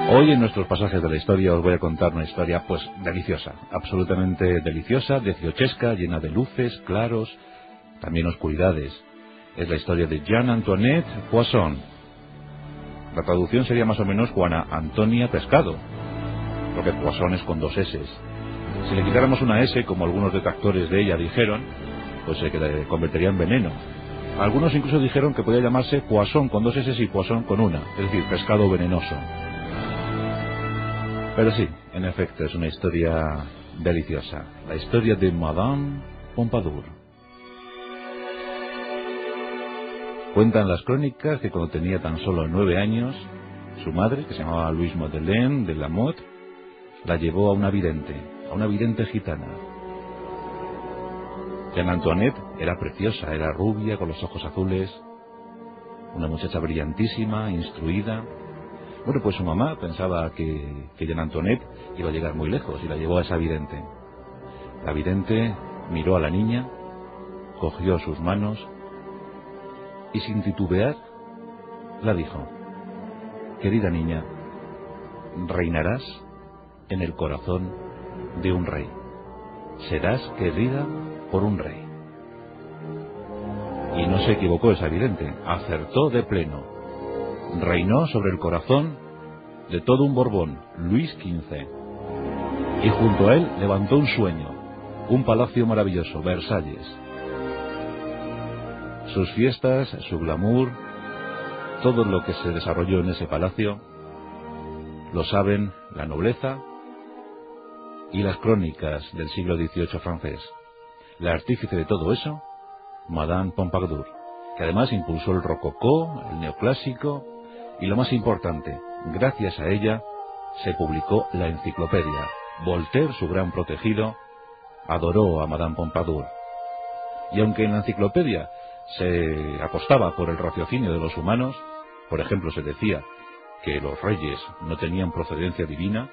Hoy en nuestros pasajes de la historia os voy a contar una historia pues deliciosa, absolutamente deliciosa, dieciochesca, llena de luces, claros, también oscuridades. Es la historia de Jeanne Antoinette Poisson. La traducción sería más o menos Juana Antonia Pescado, porque Poisson es con dos S. Si le quitáramos una S, como algunos detractores de ella dijeron, pues se convertiría en veneno. Algunos incluso dijeron que podía llamarse Poisson con dos S y Poisson con una, es decir, pescado venenoso. Pero sí, en efecto, es una historia deliciosa. La historia de Madame Pompadour. Cuentan las crónicas que cuando tenía tan solo 9 años, su madre, que se llamaba Louise Madeleine de Lamotte, la llevó a una vidente gitana. Jeanne Antoinette era preciosa, era rubia, con los ojos azules, una muchacha brillantísima, instruida. Bueno, pues su mamá pensaba que Jeanne Antoinette iba a llegar muy lejos y la llevó a esa vidente. La vidente miró a la niña, cogió sus manos y sin titubear la dijo: querida niña, reinarás en el corazón de un rey. Serás querida por un rey. Y no se equivocó esa vidente, acertó de pleno. Reinó sobre el corazón de todo un Borbón, Luis XV, y junto a él levantó un sueño, un palacio maravilloso, Versalles. Sus fiestas, su glamour, todo lo que se desarrolló en ese palacio, lo saben la nobleza y las crónicas del siglo XVIII francés. La artífice de todo eso, Madame Pompadour, que además impulsó el rococó, el neoclásico, y lo más importante, gracias a ella se publicó la enciclopedia. Voltaire, su gran protegido, adoró a Madame Pompadour. Y aunque en la enciclopedia se apostaba por el raciocinio de los humanos, por ejemplo se decía que los reyes no tenían procedencia divina,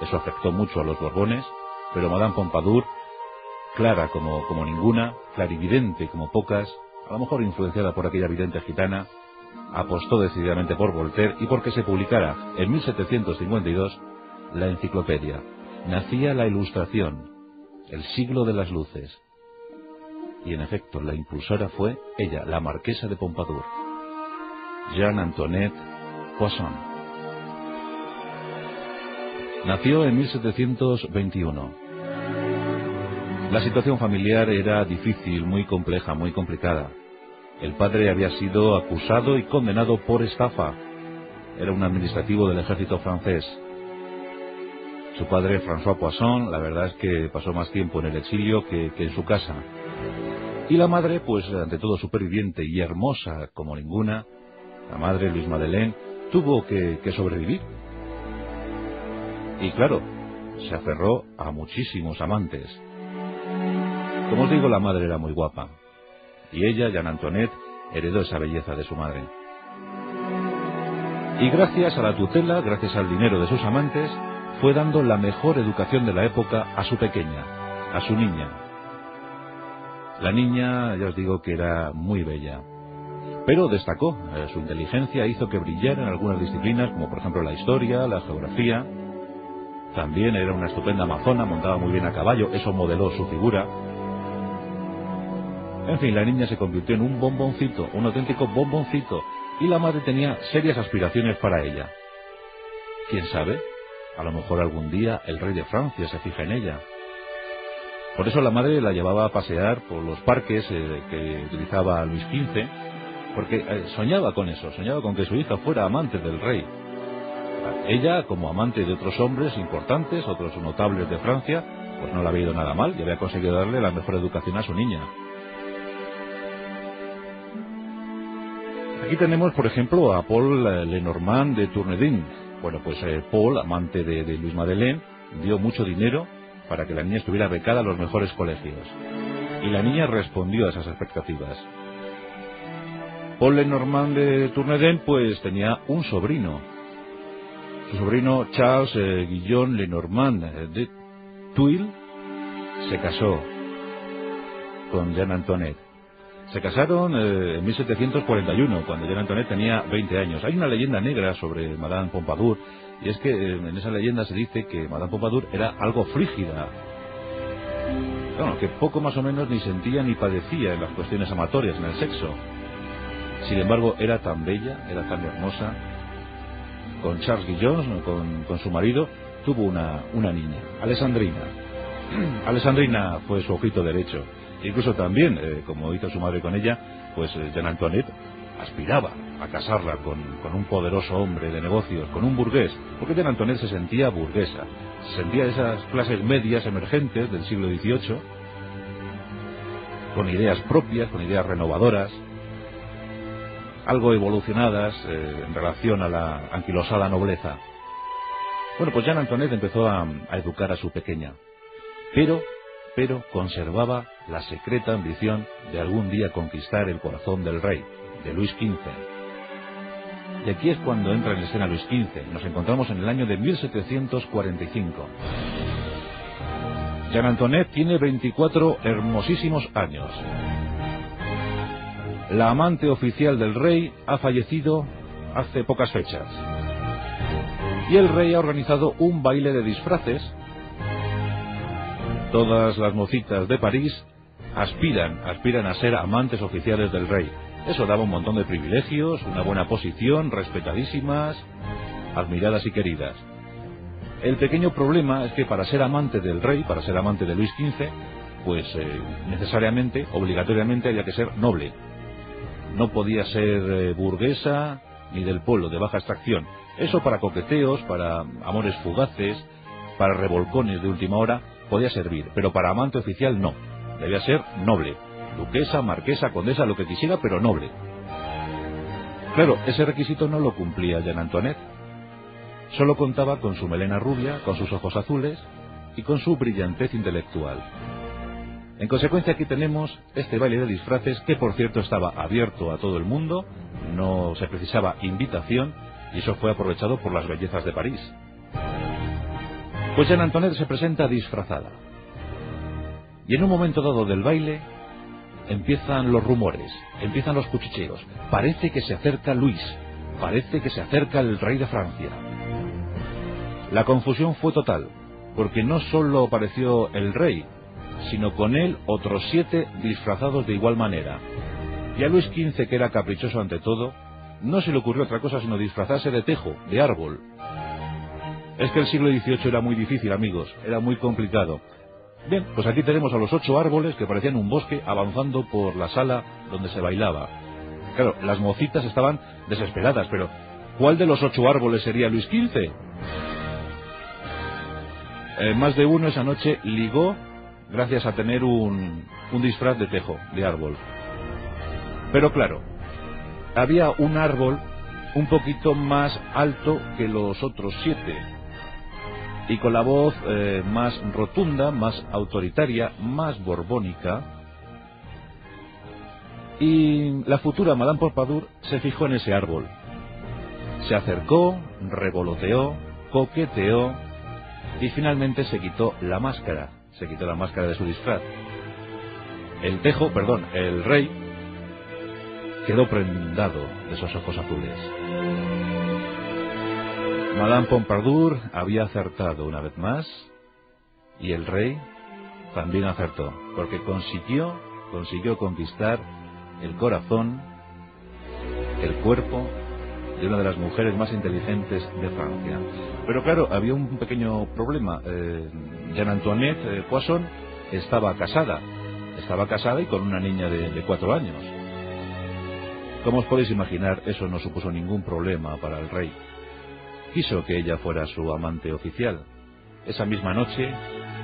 eso afectó mucho a los Borbones, pero Madame Pompadour, clara como ninguna, clarividente como pocas, a lo mejor influenciada por aquella vidente gitana, apostó decididamente por Voltaire y porque se publicara en 1752 la enciclopedia. Nacía la Ilustración, el siglo de las luces. Y en efecto, la impulsora fue ella, la marquesa de Pompadour, Jeanne Antoinette Poisson. Nació en 1721. La situación familiar era difícil, muy compleja, muy complicada. El padre había sido acusado y condenado por estafa. Era un administrativo del ejército francés. Su padre, François Poisson, la verdad es que pasó más tiempo en el exilio que en su casa. Y la madre, pues ante todo superviviente y hermosa como ninguna, la madre, Louise Madeleine, tuvo que sobrevivir. Y claro, se aferró a muchísimos amantes. Como os digo, la madre era muy guapa. Y ella, Jeanne Antoinette, heredó esa belleza de su madre. Y gracias a la tutela, gracias al dinero de sus amantes, fue dando la mejor educación de la época a su pequeña, a su niña. La niña, ya os digo que era muy bella. Pero destacó, su inteligencia hizo que brillara en algunas disciplinas, como por ejemplo la historia, la geografía. También era una estupenda amazona, montaba muy bien a caballo, eso modeló su figura. En fin, la niña se convirtió en un bomboncito, un auténtico bomboncito, y la madre tenía serias aspiraciones para ella. ¿Quién sabe? A lo mejor algún día el rey de Francia se fija en ella. Por eso la madre la llevaba a pasear por los parques que utilizaba Luis XV, porque soñaba con eso, soñaba con que su hija fuera amante del rey. Ella, como amante de otros hombres importantes, otros notables de Francia, pues no le había ido nada mal y había conseguido darle la mejor educación a su niña. Aquí tenemos, por ejemplo, a Paul Lenormand de Tournedin. Bueno, pues Paul, amante de Louise Madeleine, dio mucho dinero para que la niña estuviera becada a los mejores colegios. Y la niña respondió a esas expectativas. Paul Lenormand de Tournedin, pues tenía un sobrino. Su sobrino Charles Guillaume Lenormand de Tuile se casó con Jeanne Antoinette. Se casaron en 1741, cuando Jeanne Antoinette tenía 20 años. Hay una leyenda negra sobre Madame Pompadour Y es que en esa leyenda se dice que Madame Pompadour era algo frígida. Bueno, que poco más o menos ni sentía ni padecía en las cuestiones amatorias, en el sexo. Sin embargo, era tan bella, era tan hermosa. Con Charles Guillon, con su marido, tuvo una niña, Alessandrina. Alessandrina fue su ojito derecho. Incluso también, como hizo su madre con ella, pues Jeanne Antoinette aspiraba a casarla con un poderoso hombre de negocios, con un burgués, porque Jeanne Antoinette se sentía burguesa, se sentía de esas clases medias emergentes del siglo XVIII, con ideas propias, con ideas renovadoras, algo evolucionadas en relación a la anquilosada nobleza. Bueno, pues Jeanne Antoinette empezó a educar a su pequeña, pero conservaba la secreta ambición de algún día conquistar el corazón del rey, de Luis XV. Y aquí es cuando entra en escena Luis XV. Nos encontramos en el año de 1745. Jeanne Antoinette tiene 24 hermosísimos años. La amante oficial del rey ha fallecido hace pocas fechas. Y el rey ha organizado un baile de disfraces. Todas las mocitas de París aspiran a ser amantes oficiales del rey. Eso daba un montón de privilegios, una buena posición, respetadísimas, admiradas y queridas. El pequeño problema es que para ser amante del rey, para ser amante de Luis XV, pues necesariamente, obligatoriamente había que ser noble. No podía ser burguesa ni del pueblo, de baja extracción. Eso para coqueteos, para amores fugaces, para revolcones de última hora, podía servir, pero para amante oficial no. Debía ser noble. Duquesa, marquesa, condesa, lo que quisiera, pero noble. Claro, ese requisito no lo cumplía Jeanne Antoinette. Solo contaba con su melena rubia, con sus ojos azules y con su brillantez intelectual. En consecuencia, aquí tenemos este baile de disfraces que, por cierto, estaba abierto a todo el mundo, no se precisaba invitación, y eso fue aprovechado por las bellezas de París. Pues Jeanne Antoinette se presenta disfrazada. Y en un momento dado del baile empiezan los rumores, empiezan los cuchicheos. Parece que se acerca Luis, parece que se acerca el rey de Francia. La confusión fue total, porque no solo apareció el rey, sino con él otros 7 disfrazados de igual manera. Y a Luis XV, que era caprichoso ante todo, no se le ocurrió otra cosa sino disfrazarse de tejo, de árbol. Es que el siglo XVIII era muy difícil, amigos, era muy complicado. Bien, pues aquí tenemos a los 8 árboles que parecían un bosque avanzando por la sala donde se bailaba. Claro, las mocitas estaban desesperadas, pero ¿cuál de los 8 árboles sería Luis XV? Más de uno esa noche ligó gracias a tener un disfraz de tejo, de árbol. Pero claro, había un árbol un poquito más alto que los otros 7. Y con la voz más rotunda, más autoritaria, más borbónica. Y la futura Madame Pompadour se fijó en ese árbol. Se acercó, revoloteó, coqueteó y finalmente se quitó la máscara de su disfraz. El rey quedó prendado de esos ojos azules. Madame Pompadour había acertado una vez más y el rey también acertó, porque consiguió conquistar el corazón, el cuerpo de una de las mujeres más inteligentes de Francia. Pero claro, había un pequeño problema. Jeanne Antoinette Poisson estaba casada y con una niña de 4 años. Como os podéis imaginar, eso no supuso ningún problema para el rey. Quiso que ella fuera su amante oficial. Esa misma noche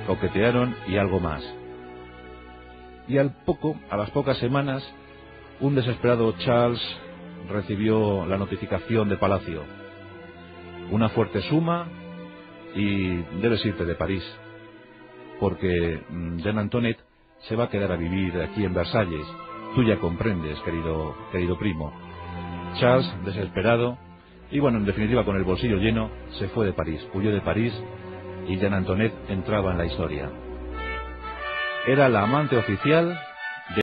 coquetearon y algo más. Y a las pocas semanas, un desesperado Charles recibió la notificación de palacio. Una fuerte suma y debes irte de París, porque Jeanne Antoinette se va a quedar a vivir aquí en Versalles. Tú ya comprendes, querido primo. Charles, desesperado, y bueno, en definitiva, con el bolsillo lleno, se fue de París, huyó de París, y Jeanne Antoinette entraba en la historia. Era la amante oficial